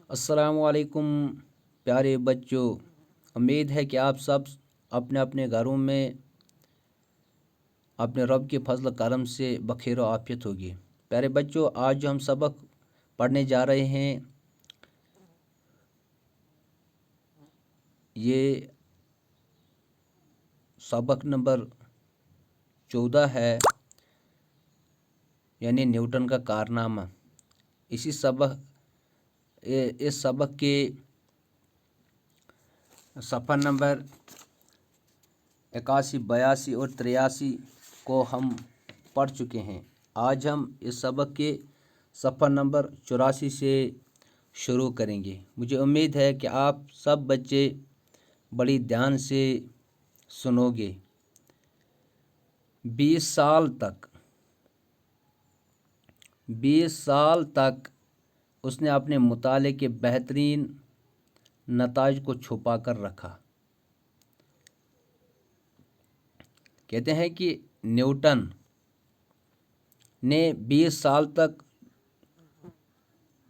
السلام علیکم پیارے بچوں، امید ہے کہ آپ سب اپنے اپنے گھروں میں اپنے رب کے فضل و کرم سے بخیر و عافیت ہوگی۔ پیارے بچوں، آج جو ہم سبق پڑھنے جا رہے ہیں یہ سبق نمبر 14 ہے، یعنی نیوٹن کا کارنامہ۔ اس سبق کے صفحہ نمبر 81، 82 اور 83 کو ہم پڑھ چکے ہیں۔ آج ہم اس سبق کے صفحہ نمبر 84 سے شروع کریں گے۔ مجھے امید ہے کہ آپ سب بچے بڑی دھیان سے سنو گے۔ 20 سال تک اس نے اپنے مطالعے کے بہترین نتائج کو چھپا کر رکھا۔ کہتے ہیں کہ نیوٹن نے 20 سال تک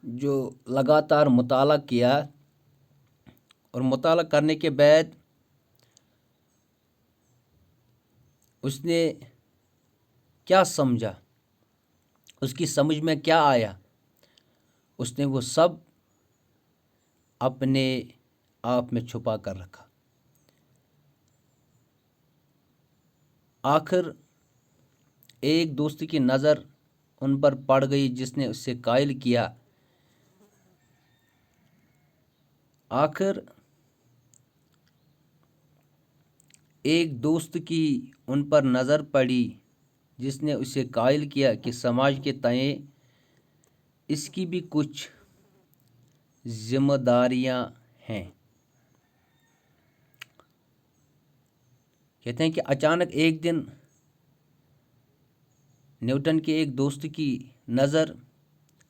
جو لگاتار مطالعہ کیا اور مطالعہ کرنے کے بعد اس نے کیا سمجھا، اس کی سمجھ میں کیا آیا، اس نے وہ سب اپنے آپ میں چھپا کر رکھا۔ آخر ایک دوست کی نظر ان پر پڑ گئی جس نے اسے قائل کیا۔ آخر ایک دوست کی ان پر نظر پڑی جس نے اسے قائل کیا کہ سماج کے تئیں اس کی بھی کچھ ذمہ داریاں ہیں۔ کہتے ہیں کہ اچانک ایک دن نیوٹن کے ایک دوست کی نظر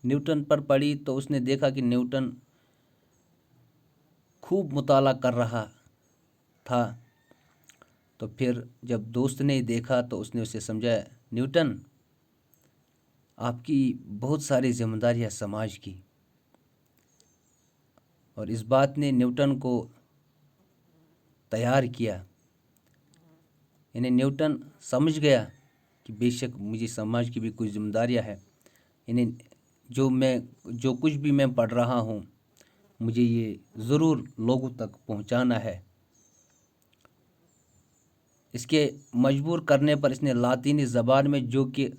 نیوٹن پر پڑی تو اس نے دیکھا کہ نیوٹن خوب مطالعہ کر رہا تھا۔ تو پھر جب دوست نے دیکھا تو اس نے اسے سمجھایا، نیوٹن، آپ کی بہت ساری ذمہ داریاں سماج کی۔ اور اس بات نے نیوٹن کو تیار کیا، یعنی نیوٹن سمجھ گیا کہ بے شک مجھے سماج کی بھی کچھ ذمہ داریاں ہیں، یعنی جو کچھ بھی میں پڑھ رہا ہوں مجھے یہ ضرور لوگوں تک پہنچانا ہے۔ اس کے مجبور کرنے پر اس نے لاطینی زبان میں، جو کہ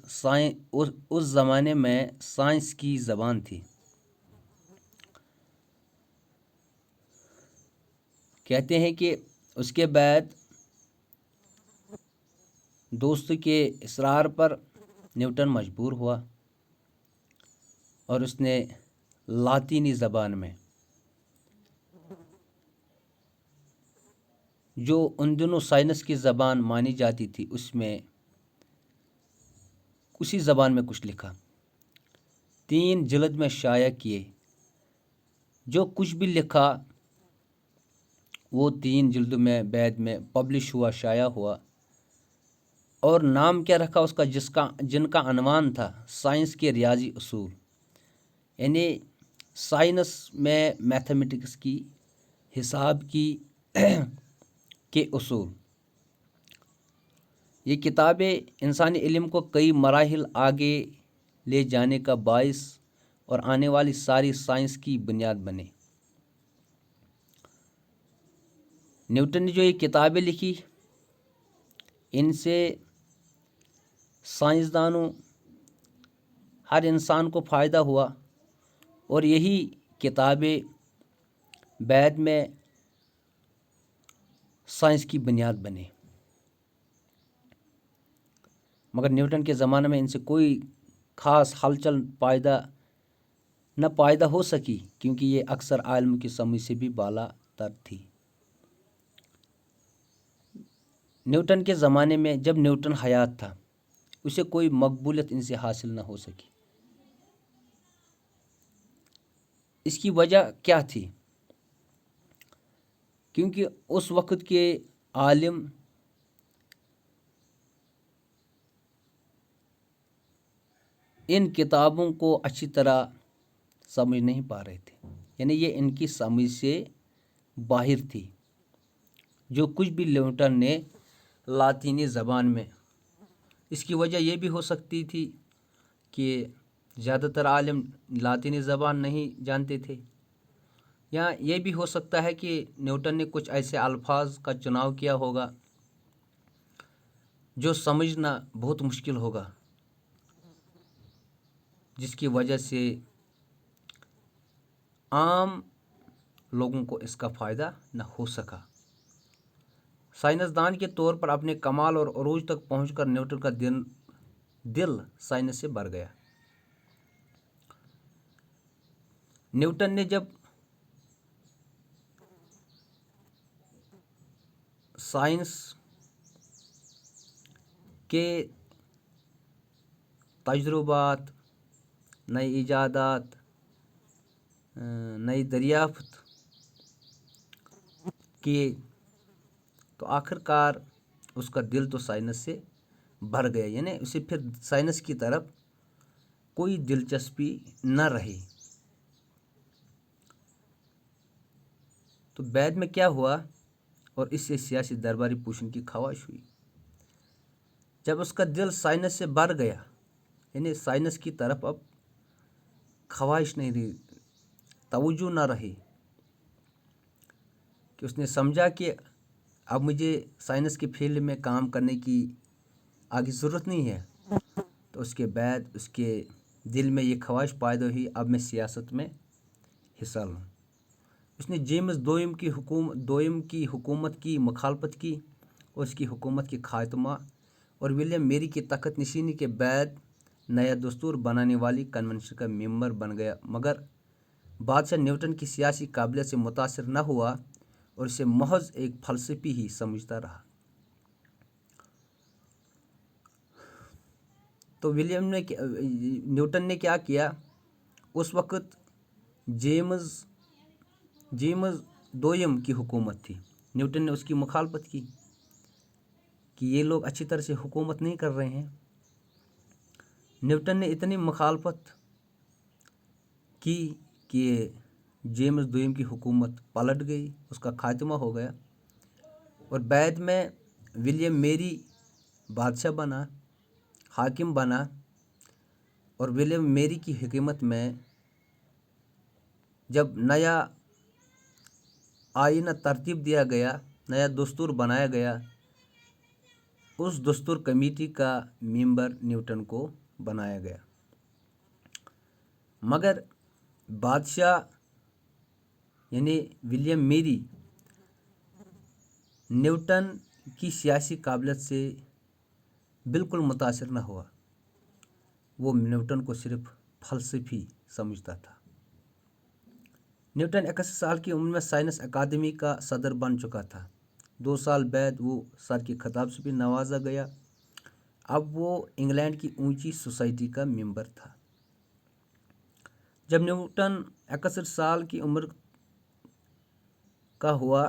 اس زمانے میں سائنس کی زبان تھی، کہتے ہیں کہ اس کے بعد دوست کے اصرار پر نیوٹن مجبور ہوا اور اس نے لاطینی زبان میں، جو ان دنوں سائنس کی زبان مانی جاتی تھی، اس میں اسی زبان میں کچھ لکھا، 3 جلد میں شائع کیے۔ جو کچھ بھی لکھا وہ 3 جلد میں بعد میں پبلش ہوا، شائع ہوا۔ اور نام کیا رکھا اس کا، جن کا عنوان تھا سائنس کے ریاضی اصول، یعنی سائنس میں میتھمیٹکس کی، حساب کی کے اصول۔ یہ کتابیں انسانی علم کو کئی مراحل آگے لے جانے کا باعث اور آنے والی ساری سائنس کی بنیاد بنے۔ نیوٹن نے جو یہ کتابیں لکھی، ان سے سائنسدانوں، ہر انسان کو فائدہ ہوا، اور یہی کتابیں بعد میں سائنس کی بنیاد بنے۔ مگر نیوٹن کے زمانے میں ان سے کوئی خاص ہلچل پیدا ہو سکی، کیونکہ یہ اکثر عالم کی سمجھ سے بھی بالا تر تھی۔ نیوٹن کے زمانے میں جب نیوٹن حیات تھا، اسے کوئی مقبولیت ان سے حاصل نہ ہو سکی۔ اس کی وجہ کیا تھی؟ کیونکہ اس وقت کے عالم ان کتابوں کو اچھی طرح سمجھ نہیں پا رہے تھے۔ یعنی یہ ان کی سمجھ سے باہر تھی. جو کچھ بھی نیوٹن نے لاطینی زبان میں، اس کی وجہ یہ بھی ہو سکتی تھی کہ زیادہ تر عالم لاطینی زبان نہیں جانتے تھے، یا یہ بھی ہو سکتا ہے کہ نیوٹن نے کچھ ایسے الفاظ کا چناؤ کیا ہوگا جو سمجھنا بہت مشکل ہوگا، جس کی وجہ سے عام لوگوں کو اس کا فائدہ نہ ہو سکا. سائنسدان کے طور پر اپنے کمال اور عروج تک پہنچ کر نیوٹن کا دل سائنس سے بھر گیا. نیوٹن نے جب سائنس کے تجربات، نئے ایجادات، نئی دریافت کیے تو آخر کار اس کا دل تو سائنس سے بھر گیا، یعنی اسے پھر سائنس کی طرف کوئی دلچسپی نہ رہی. تو بعد میں کیا ہوا، اور اس سے سیاسی درباری پوشن کی خواہش ہوئی. جب اس کا دل سائنس سے بھر گیا، یعنی سائنس کی طرف اب خواہش نہیں رہی، توجہ نہ رہی، کہ اس نے سمجھا کہ اب مجھے سائنس کے فیلڈ میں کام کرنے کی آگے ضرورت نہیں ہے، تو اس کے بعد اس کے دل میں یہ خواہش پیدا ہوئی، اب میں سیاست میں حصہ لوں. اس نے جیمز دوئم کی حکومت کی مخالفت کی، اور اس کی حکومت کی خاتمہ اور ولیم میری کی تخت نشینی کے بعد نیا دستور بنانے والی کنونشن کا ممبر بن گیا. مگر بادشاہ نیوٹن کی سیاسی قابلیت سے متاثر نہ ہوا اور اسے محض ایک فلسفی ہی سمجھتا رہا. تو نیوٹن نے کیا کیا، اس وقت جیمز دوئم کی حکومت تھی. نیوٹن نے اس کی مخالفت کی کہ یہ لوگ اچھی طرح سے حکومت نہیں کر رہے ہیں. نیوٹن نے اتنی مخالفت کی کہ جیمز دوئم کی حکومت پلٹ گئی، اس کا خاتمہ ہو گیا، اور بعد میں ولیم میری بادشاہ بنا، حاکم بنا. اور ولیم میری کی حکومت میں جب نیا آئینہ ترتیب دیا گیا، نیا دستور بنایا گیا، اس دستور کمیٹی کا ممبر نیوٹن کو بنایا گیا. مگر بادشاہ یعنی ولیم میری نیوٹن کی سیاسی قابلیت سے بالکل متاثر نہ ہوا. وہ نیوٹن کو صرف فلسفی سمجھتا تھا. نیوٹن 61 سال کی عمر میں سائنس اکادمی کا صدر بن چکا تھا. 2 سال بعد وہ سر کے خطاب سے بھی نوازا گیا. اب وہ انگلینڈ کی اونچی سوسائٹی کا ممبر تھا. جب نیوٹن 61 سال کی عمر کا ہوا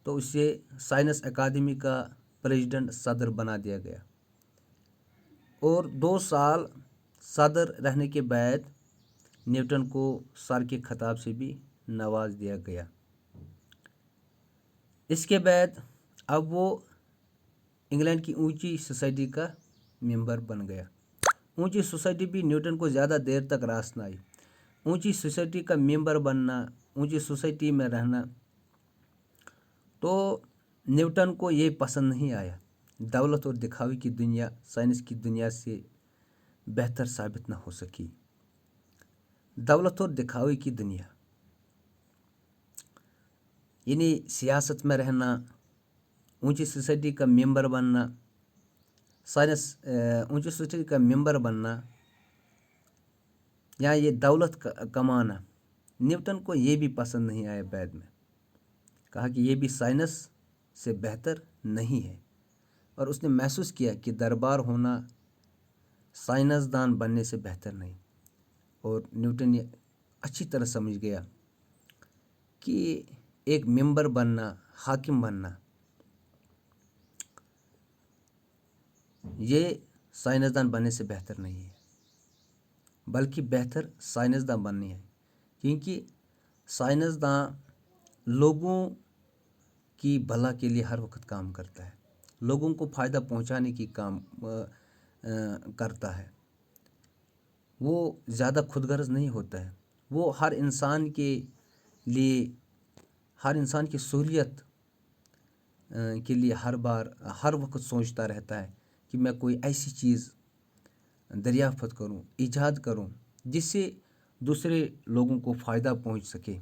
تو اسے سائنس اکادمی کا پریزیڈنٹ صدر بنا دیا گیا، اور 2 سال صدر رہنے کے بعد نیوٹن کو سر کے خطاب سے بھی نواز دیا گیا. اس کے بعد اب وہ انگلینڈ کی اونچی سوسائٹی کا ممبر بن گیا. اونچی سوسائٹی بھی نیوٹن کو زیادہ دیر تک راس نہ آئی. اونچی سوسائٹی کا ممبر بننا، اونچی سوسائٹی میں رہنا، تو نیوٹن کو یہ پسند نہیں آیا. دولت اور دکھاوے کی دنیا سائنس کی دنیا سے بہتر ثابت نہ ہو سکی. دولت اور دکھاوے کی دنیا یعنی سیاست میں رہنا، اونچی سوسائٹی کا ممبر بننا، اونچی سوسائٹی کا ممبر بننا، یا یہ دولت کمانا، نیوٹن کو یہ بھی پسند نہیں آیا. بعد میں کہا کہ یہ بھی سائنس سے بہتر نہیں ہے، اور اس نے محسوس کیا کہ دربار ہونا سائنسدان بننے سے بہتر نہیں. اور نیوٹن یہ اچھی طرح سمجھ گیا کہ ایک ممبر بننا، حاکم بننا، یہ سائنسدان بننے سے بہتر نہیں ہے، بلکہ بہتر سائنسدان بننی ہے. کیونکہ سائنسداں لوگوں کی بھلا کے لیے ہر وقت کام کرتا ہے، لوگوں کو فائدہ پہنچانے کی کام کرتا ہے، وہ زیادہ خود غرض نہیں ہوتا ہے، وہ ہر انسان کے لیے، ہر انسان کی سہولیت کے لیے ہر وقت سوچتا رہتا ہے کہ میں کوئی ایسی چیز دریافت کروں، ایجاد کروں جس سے دوسرے لوگوں کو فائدہ پہنچ سکے۔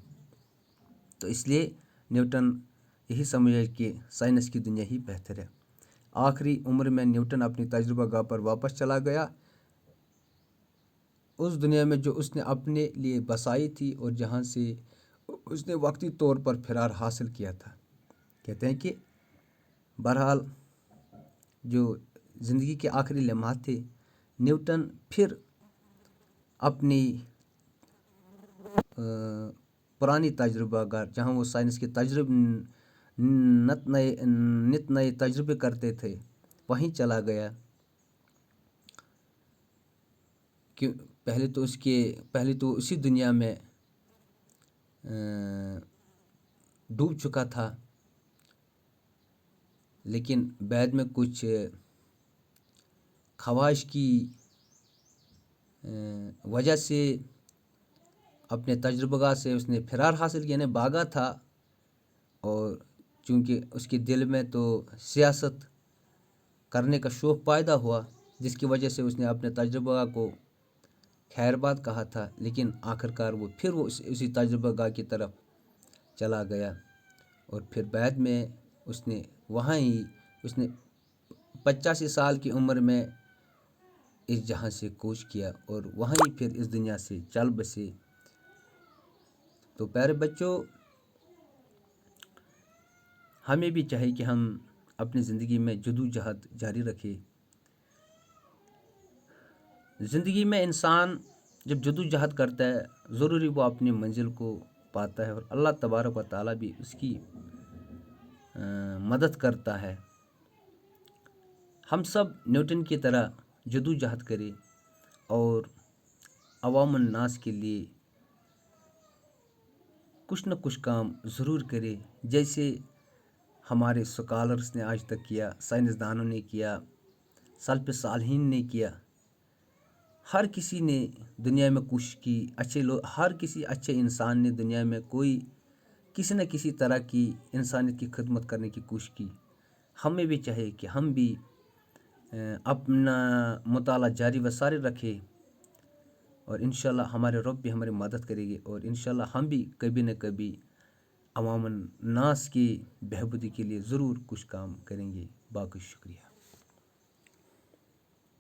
تو اس لیے نیوٹن یہی سمجھا کہ سائنس کی دنیا ہی بہتر ہے۔ آخری عمر میں نیوٹن اپنی تجربہ گاہ پر واپس چلا گیا، اس دنیا میں جو اس نے اپنے لیے بسائی تھی اور جہاں سے اس نے وقتی طور پر فرار حاصل کیا تھا۔ کہتے ہیں کہ بہرحال جو زندگی کے آخری لمحات تھے، نیوٹن پھر اپنی پرانی تجربہ گاہ جہاں وہ سائنس کے نت نئے تجربے کرتے تھے وہیں چلا گیا۔ کہ پہلے تو اسی دنیا میں ڈوب چکا تھا، لیکن بعد میں کچھ خواہش کی وجہ سے اپنے تجربہ گاہ سے اس نے فرار حاصل کیا، یعنی بھاگا تھا، اور چونکہ اس کے دل میں تو سیاست کرنے کا شوق پیدا ہوا، جس کی وجہ سے اس نے اپنے تجربہ گاہ کو خیر بات کہا تھا، لیکن آخرکار وہ اسی تجربہ گاہ کی طرف چلا گیا، اور پھر بعد میں اس نے 85 سال کی عمر میں اس جہاں سے کوچ کیا اور وہیں پھر اس دنیا سے چل بسے۔ تو پیارے بچوں، ہمیں بھی چاہیے کہ ہم اپنی زندگی میں جدوجہد جاری رکھیں۔ زندگی میں انسان جب جدوجہد کرتا ہے، ضروری وہ اپنی منزل کو پاتا ہے، اور اللہ تبارک و تعالیٰ بھی اس کی مدد کرتا ہے۔ ہم سب نیوٹن کی طرح جدوجہد کریں اور عوام الناس کے لیے کچھ نہ کچھ کام ضرور کرے، جیسے ہمارے سکالرز نے آج تک کیا، سائنسدانوں نے کیا، سلف صالحین نے کیا، ہر کسی نے دنیا میں کوشش کی، ہر کسی اچھے انسان نے دنیا میں کسی نہ کسی طرح کی انسانیت کی خدمت کرنے کی کوشش کی۔ ہمیں بھی چاہیے کہ ہم بھی اپنا مطالعہ جاری و ساری رکھیں، اور انشاءاللہ ہمارے رب بھی ہماری مدد کرے گی، اور انشاءاللہ ہم بھی کبھی نہ کبھی عوام الناس کی بہبودی کے لیے ضرور کچھ کام کریں گے۔ باقی شکریہ۔